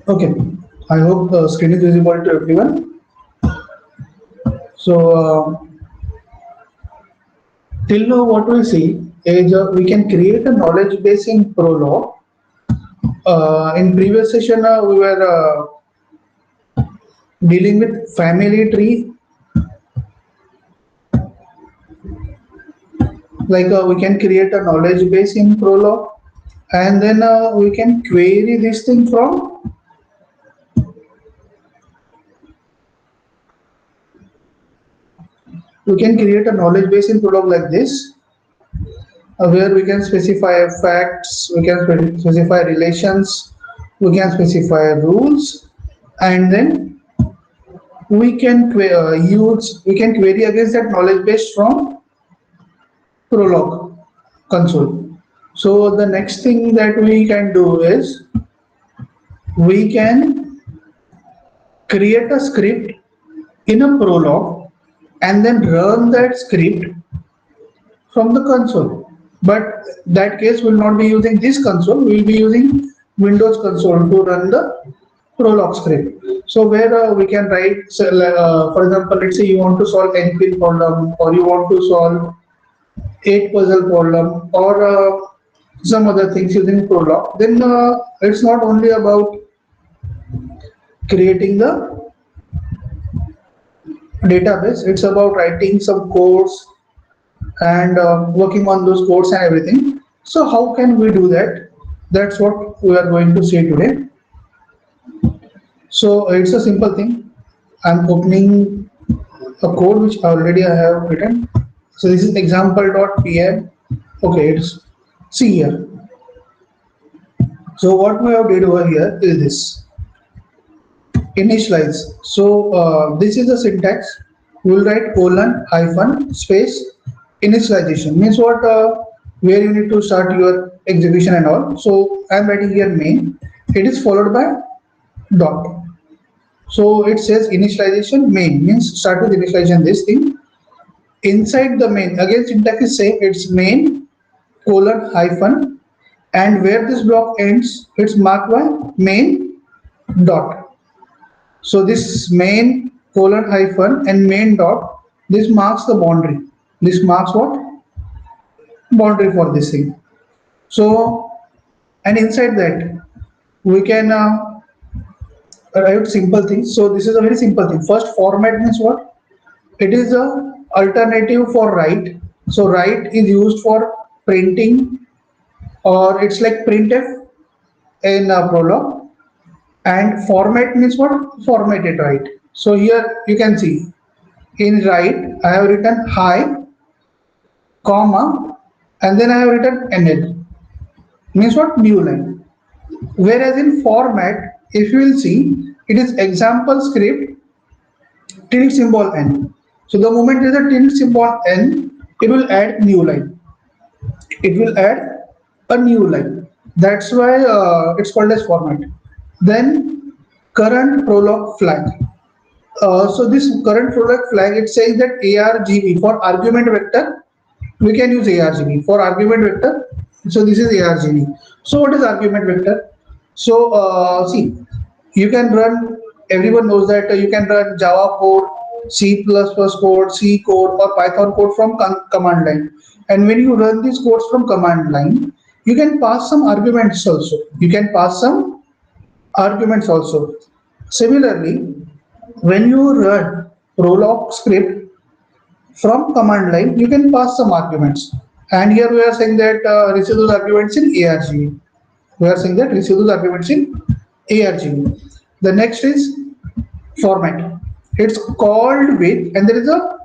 Okay, I hope the screen is visible to everyone. So, till now, what we see is we can create a knowledge base in Prolog. In previous session, we were dealing with family tree. Like we can create a knowledge base in Prolog, and then we can query this thing from. We can create a knowledge base in Prolog like this, where we can specify facts, we can specify relations, we can specify rules, and then we can query against that knowledge base from Prolog console. So the next thing that we can do is we can create a script in a Prolog and then run that script from the console. But that case will not be using this console, we will be using Windows console to run the Prolog script. So where we can write, so, for example, let's say you want to solve NP problem, or you want to solve 8 puzzle problem, or some other things using Prolog. Then it's not only about creating the database, it's about writing some codes and working on those codes and everything. So how can we do that? That's what we are going to see today. So it's a simple thing. I'm opening a code which already I have written. So this is example.py. Okay, it's see here. So what we have did over here is this initialize. So this is the syntax. We'll write colon hyphen space initialization means what where you need to start your execution and all. So I'm writing here main. It is followed by dot. So it says initialization main means start with initialization this thing. Inside the main again syntax is same. It's main colon hyphen and where this block ends it's marked by main dot. So this main colon hyphen and main dot, this marks the boundary. This marks what? Boundary for this thing. So, and inside that, we can write simple things. So this is a very simple thing. First format means what? It is a alternative for write. So write is used for printing, or it's like printf in Prolog. And format means what? Formatted write. So here you can see in write I have written hi, comma, and then I have written NL. Means what? New line. Whereas in format, if you will see, it is example script tilde symbol n. So the moment there is a tilde symbol n, it will add new line. It will add a new line. That's why it's called as format. Then current Prolog flag. So this current Prolog flag, it says that argv for argument vector, we can use argv for argument vector. So this is argv. So what is argument vector? So see, you can run, everyone knows that you can run Java code, C++ code, C code, or Python code from command line. And when you run these codes from command line, you can pass some arguments also. You can pass some arguments also. Similarly, when you run Prolog script from command line, you can pass some arguments. And here we are saying that receive those arguments in argv. We are saying that receive those arguments in argv. The next is format. It's called with, and there is a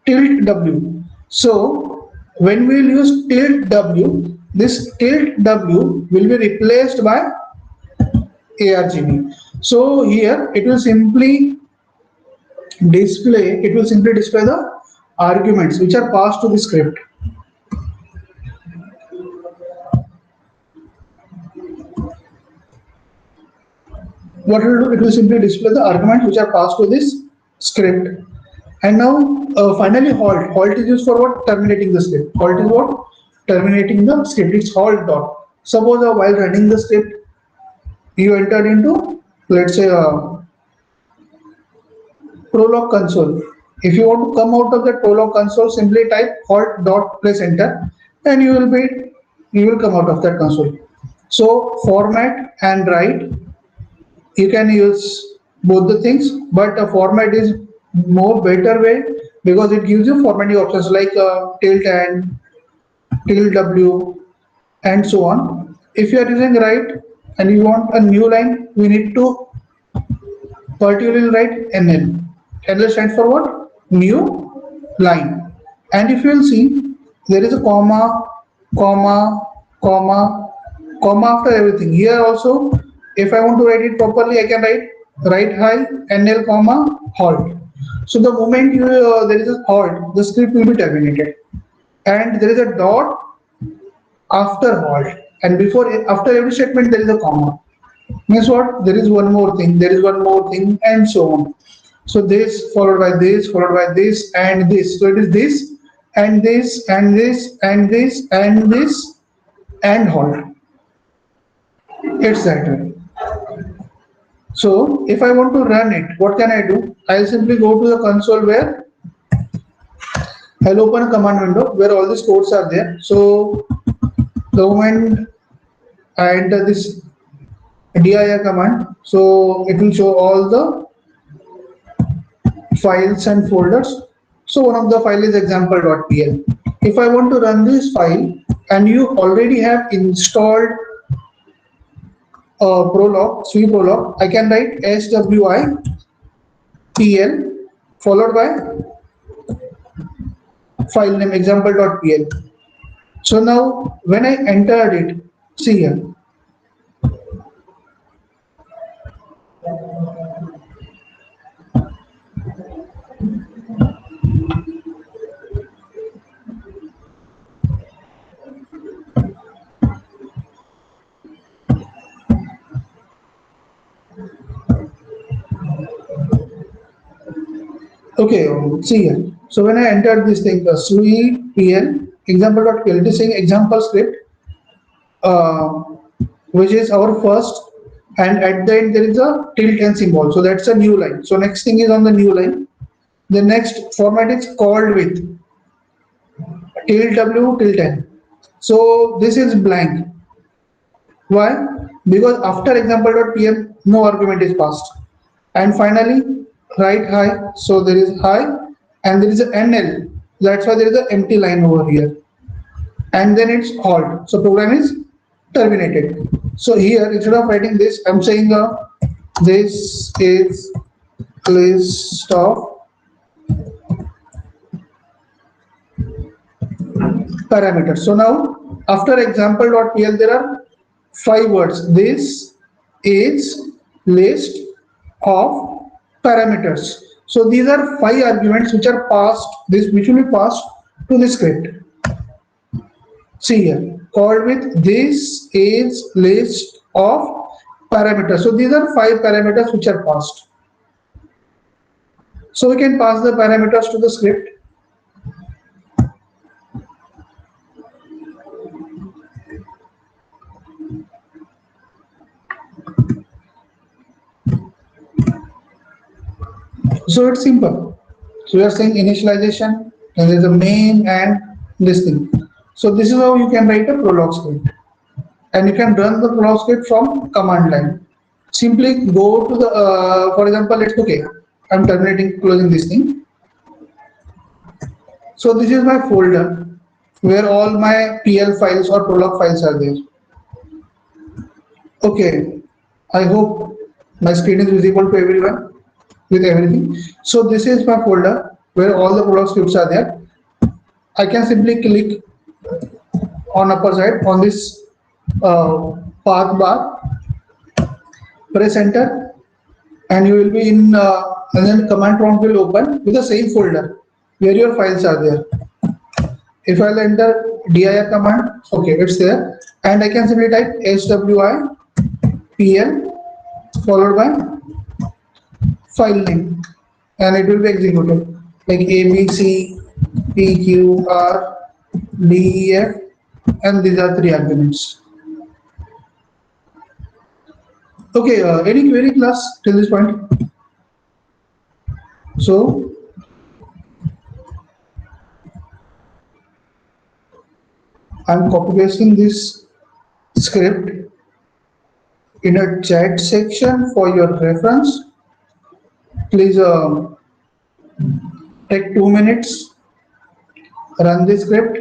tilde w. So when we will use tilde w, this tilde w will be replaced by argv. So here it will simply display the arguments which are passed to the script. What it will do, it will simply display the arguments which are passed to this script. And now finally halt is used for what? Terminating the script. Halt is what? Terminating the script. It's halt dot. Suppose while running the script you entered into let's say Prolog console. If you want to come out of the Prolog console, simply type alt dot press enter, and you will come out of that console. So format and write, you can use both the things, but a format is more better way because it gives you formatting options like tilt and tilt W and so on. If you are using write and you want a new line, we need to particularly write NL. NL stands for what? New line. And if you will see, there is a comma, comma, comma, comma after everything. Here also, if I want to write it properly, I can write high, NL, comma, halt. So the moment there is a halt, the script will be terminated. And there is a dot after halt. And after every statement, there is a comma. Means what? There is one more thing, there is one more thing, and so on. So this followed by this, followed by this, and this. So it is this, and this, and this, and this, and this, and halt. It's that way. So if I want to run it, what can I do? I'll simply go to the console where I'll open a command window where all these codes are there. So the moment I enter this dir command, so it will show all the files and folders. So one of the file is example.pl. If I want to run this file and you already have installed Prolog, Sui Prolog, I can write swi pl followed by file name example.pl. So now when I entered it, see here. Okay, see here. So when I entered this thing, sui pl example.pl, it is saying example script, uh, which is our first, and at the end there is a tilt and symbol. So that's a new line. So next thing is on the new line. The next format is called with tilt W tilt N. So this is blank. Why? Because after example.pl, no argument is passed. And finally, write high. So there is high, and there is a NL. That's why there is an empty line over here. And then it's halt. So program is terminated. So here, instead of writing this, I'm saying this is list of parameters. So now, after example.pl, there are 5 words. This is list of parameters. So these are 5 arguments which are passed, which will be passed to the script. See here, called with this is list of parameters. So these are 5 parameters which are passed. So we can pass the parameters to the script. So it's simple. So we are saying initialization, and there is a main and this thing. So this is how you can write a Prolog script, and you can run the Prolog script from command line. Simply go to the, for example, let's okay. I'm closing this thing. So this is my folder where all my PL files or Prolog files are there. Okay, I hope my screen is visible to everyone with everything. So this is my folder where all the Prolog scripts are there. I can simply click on upper side on this path bar, press enter, and you will be in and then command prompt will open with the same folder where your files are there. If I'll enter dir command, okay, it's there, and I can simply type swi pl followed by file name, and it will be executed like abc pqr def, and these are 3 arguments. Okay, any query class till this point? So I'm copy pasting this script in a chat section for your reference. Please take 2 minutes, run the script.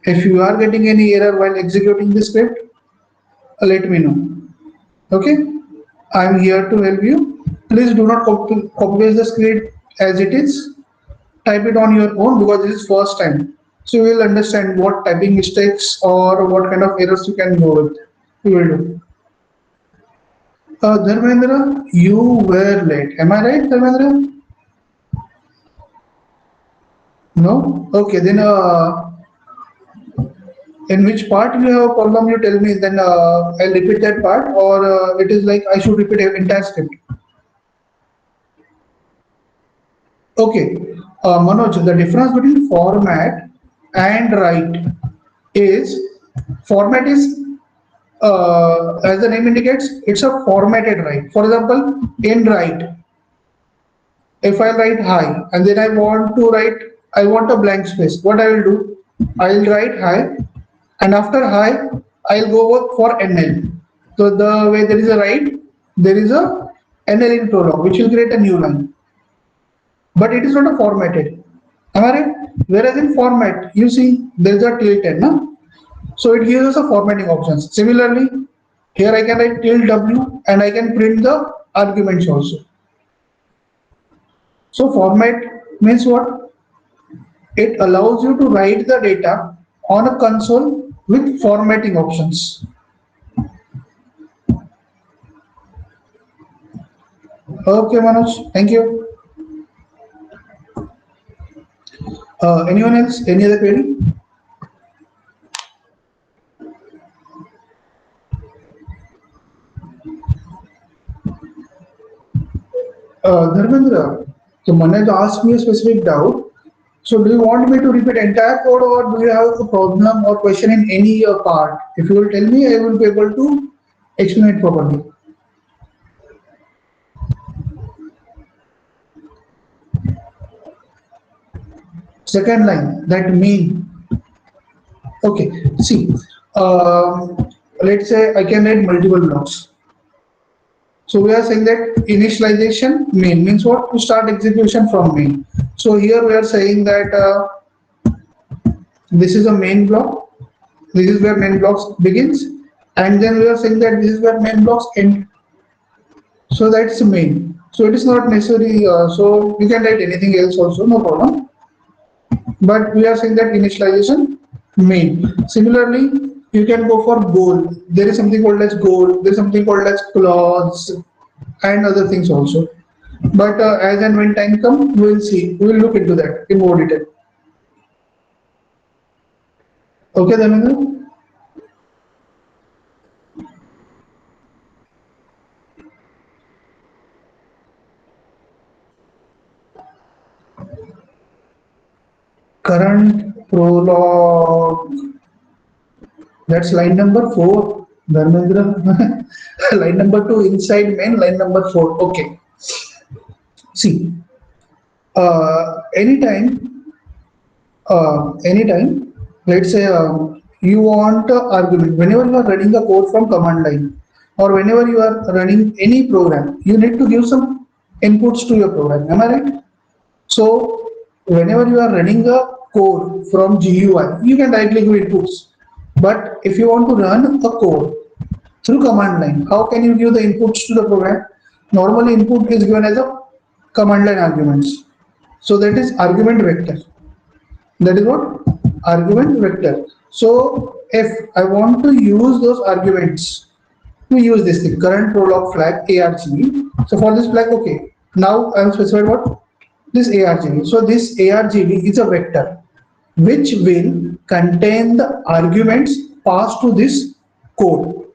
If you are getting any error while executing the script, let me know. Okay, I'm here to help you. Please do not copy paste the script as it is. Type it on your own because this is first time. So you will understand what typing mistakes or what kind of errors you can go with. You will do. Dharmendra, you were late. Am I right, Dharmendra? No? Okay, then in which part you have a problem, you tell me, then I'll repeat that part, or it is like I should repeat the entire script. Okay, Manoj, the difference between format and write is format is as the name indicates, it's a formatted write. For example, in write, if I write hi and then I want a blank space. What I will do? I'll write hi, and after hi, I'll go for NL. So the way there is a write, there is a NL in prologue, which will create a new line. But it is not a formatted. Am I right? Whereas in format, you see there is a tilde, no? So it gives us a formatting options. Similarly, here I can write tilde W and I can print the arguments also. So format means what? It allows you to write the data on a console with formatting options. Okay, Manoj, thank you. Anyone else? Any other query? Dharmendra, so Manoj asked me a specific doubt. So do you want me to repeat entire code or do you have a problem or question in any part? If you will tell me, I will be able to explain it properly. Second line, that mean. Okay, see, let's say I can write multiple blocks. So we are saying that initialization main means what? To start execution from main. So here we are saying that this is a main block. This is where main blocks begins, and then we are saying that this is where main blocks end. So that's main. So it is not necessary. So you can write anything else also, no problem. But we are saying that initialization main. Similarly, you can go for goal. There is something called as goal. There is something called as clause and other things also. But as and when time comes, we will see. We will look into that in more detail. Okay, Dhanendra? Current prologue. That's line number 4, Dharmendra. Line number 2 inside main, line number 4. Okay. See, anytime, let's say you want a argument. Whenever you are running a code from command line, or whenever you are running any program, you need to give some inputs to your program. Am I right? So whenever you are running a code from GUI, you can directly give inputs. But if you want to run a code through command line, how can you give the inputs to the program? Normally input is given as a command line arguments. So that is argument vector. That is what? Argument vector. So if I want to use those arguments to use this thing, current prologue flag argv. So for this flag, okay. Now I am specified what? This argv. So this argv is a vector which will contain the arguments passed to this code.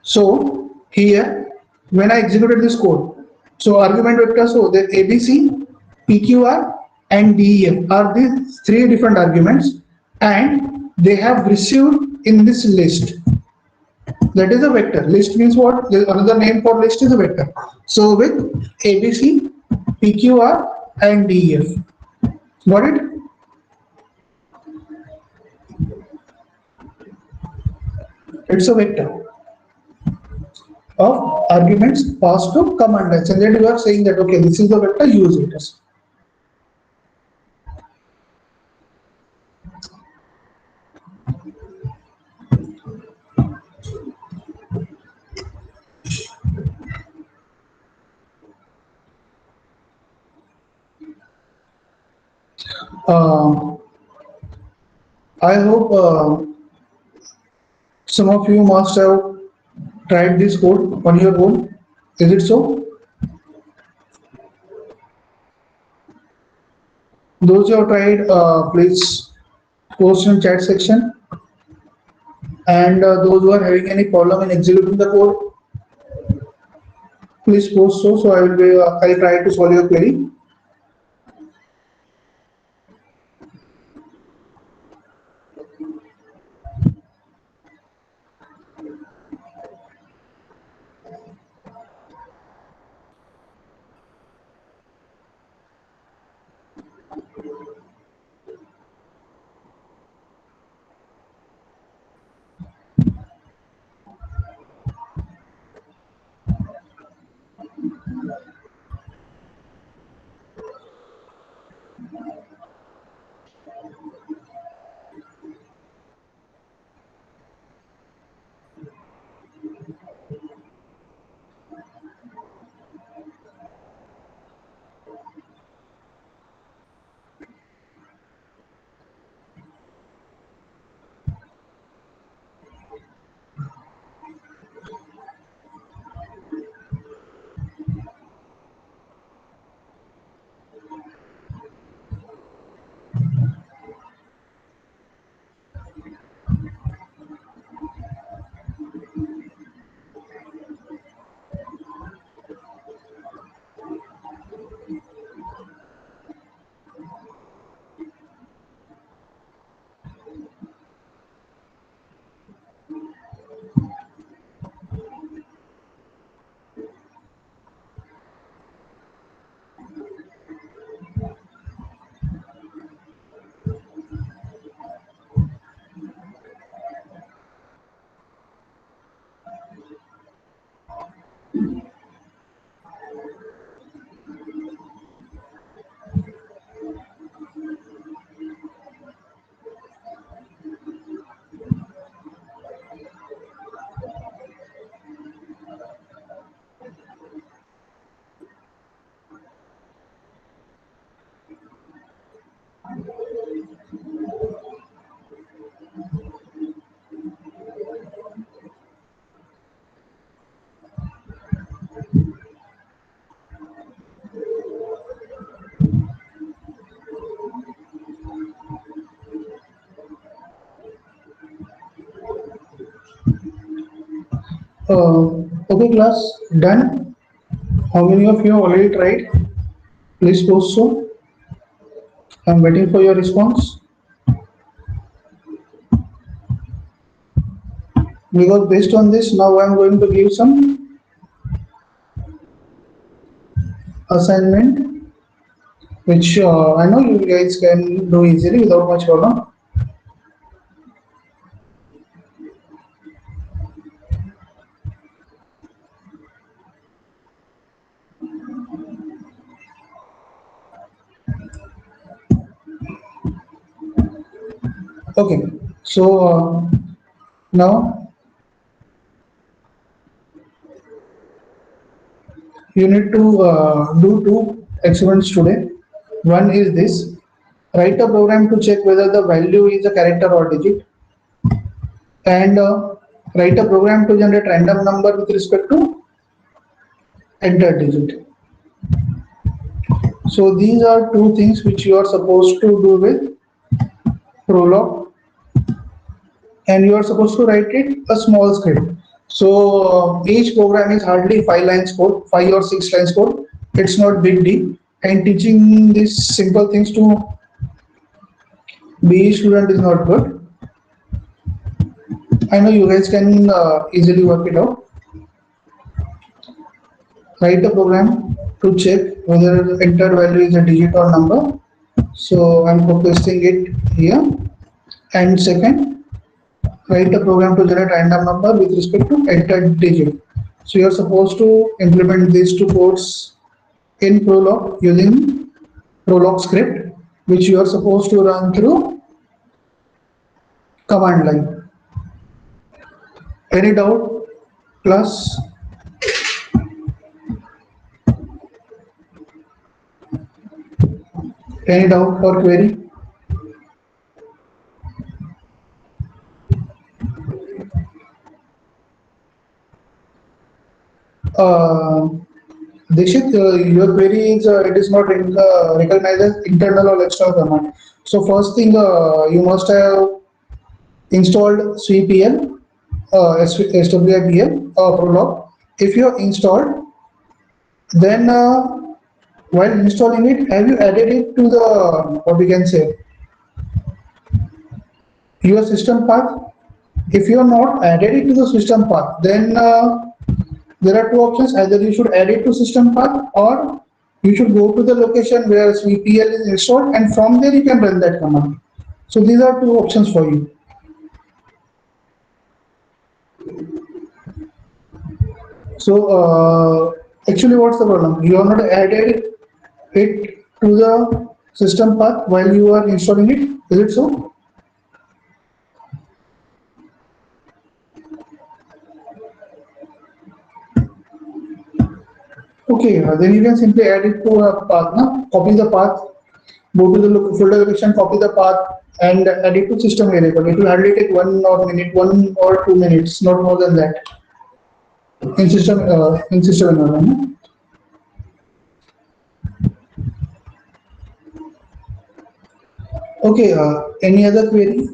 So here, when I executed this code, so argument vector, so the ABC, PQR, and DEF are these three different arguments, and they have received in this list. That is a vector. List means what? Another name for list is a vector. So with ABC, PQR, and DEF. Got it? It's a vector of arguments passed to command lines. And then you are saying that, okay, this is the vector, use it. Uh, I hope some of you must have tried this code on your own. Is it so? Those who have tried, please post in chat section. And those who are having any problem in executing the code, please post so I will be I'll try to solve your query. Okay, class, done. How many of you have already tried? Please post so. I'm waiting for your response because based on this, now I'm going to give some assignment which I know you guys can do easily without much problem. Okay, so now you need to do two experiments today. One is this: write a program to check whether the value is a character or digit, and write a program to generate random number with respect to enter digit. So these are two things which you are supposed to do with Prolog, and you are supposed to write it a small script. So each program is hardly 5 lines code, 5 or 6 lines code. It's not big deal. And teaching these simple things to BE student is not good. I know you guys can easily work it out. Write a program to check whether the entered value is a digit or number. So I'm pasting it here. And second, write a program to generate random number with respect to entered digit. So you're supposed to implement these two codes in Prolog using Prolog script, which you are supposed to run through command line. Any doubt? Plus, any doubt or query? Uh, Dikshit, your query is it is not recognized as internal or external command. So first thing you must have installed SWPL, SWIPL, Prolog. If you have installed, then while installing it, have you added it to the what we can say your system path? If you are not added it to the system path, then there are two options. Either you should add it to system path, or you should go to the location where VPL is installed, and from there you can run that command. So these are two options for you. So actually, what's the problem? You have not added it to the system path while you are installing it. Is it so? Okay, then you can simply add it to a path. Na? Copy the path, go to the folder location, copy the path, and add it to system variable. It will hardly take 1 minute, 1 or 2 minutes, not more than that. In system environment. Okay, any other query?